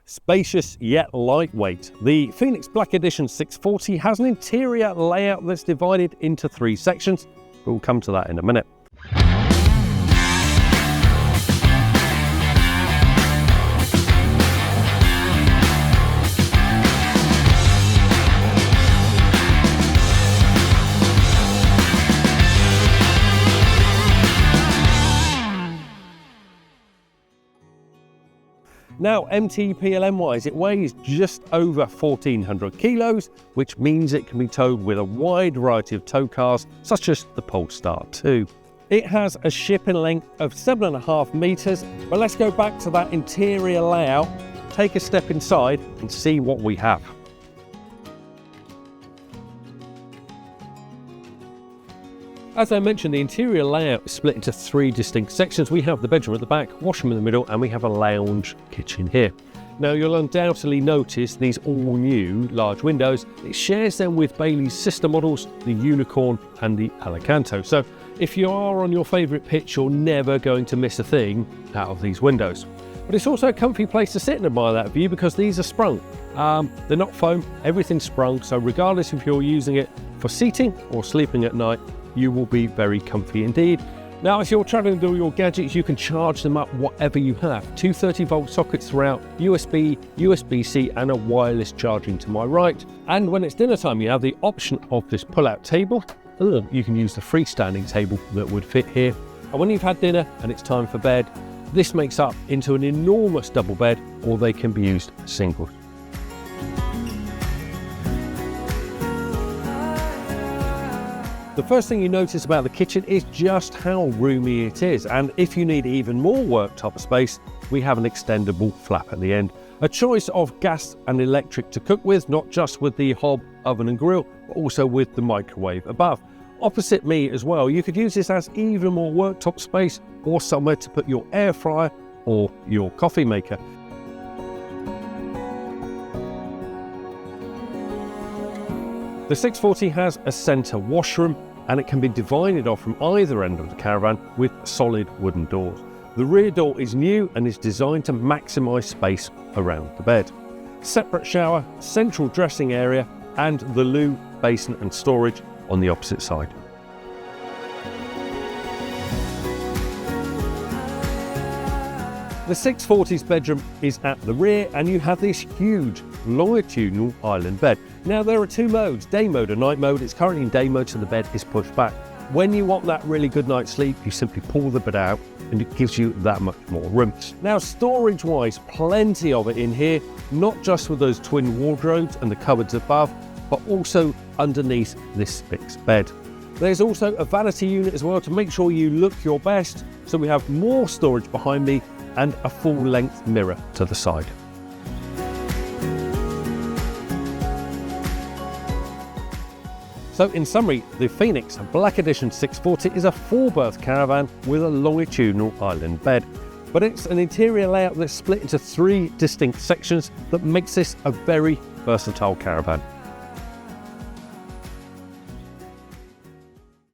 Spacious yet lightweight, the Phoenix Black Edition 640 has an interior layout that's divided into 3 sections. We'll come to that in a minute. Now, MTPLM wise, it weighs just over 1,400 kilos, which means it can be towed with a wide variety of tow cars, such as the Polestar 2. It has a shipping length of 7.5 meters, but let's go back to that interior layout, take a step inside and see what we have. As I mentioned, the interior layout is split into 3 distinct sections. We have the bedroom at the back, washroom in the middle, and we have a lounge kitchen here. Now, you'll undoubtedly notice these all new large windows. It shares them with Bailey's sister models, the Unicorn and the Alicanto. So if you are on your favourite pitch, you're never going to miss a thing out of these windows. But it's also a comfy place to sit and admire that view because these are sprung. They're not foam, everything's sprung. So regardless if you're using it for seating or sleeping at night, you will be very comfy indeed. Now, if you're traveling with all your gadgets, you can charge them up whatever you have. 230-volt sockets throughout, USB, USB-C, and a wireless charging to my right. And when it's dinner time, you have the option of this pull-out table. You can use the freestanding table that would fit here. And when you've had dinner and it's time for bed, this makes up into an enormous double bed, or they can be used singles. The first thing you notice about the kitchen is just how roomy it is, and if you need even more worktop space, we have an extendable flap at the end. A choice of gas and electric to cook with, not just with the hob, oven and grill, but also with the microwave above. Opposite me as well, you could use this as even more worktop space or somewhere to put your air fryer or your coffee maker. The 640 has a centre washroom and it can be divided off from either end of the Caravan with solid wooden doors. The rear door is new and is designed to maximise space around the bed. Separate shower, central dressing area and the loo, basin and storage on the opposite side. The 640's bedroom is at the rear and you have this huge longitudinal island bed. Now, there are 2 modes, day mode and night mode. It's currently in day mode, so the bed is pushed back. When you want that really good night's sleep, you simply pull the bed out and it gives you that much more room. Now, storage wise, plenty of it in here, not just with those twin wardrobes and the cupboards above, but also underneath this fixed bed. There's also a vanity unit as well to make sure you look your best. So we have more storage behind me and a full-length mirror to the side. So in summary, the Phoenix Black Edition 640 is a 4-berth caravan with a longitudinal island bed. But it's an interior layout that's split into 3 distinct sections that makes this a very versatile caravan.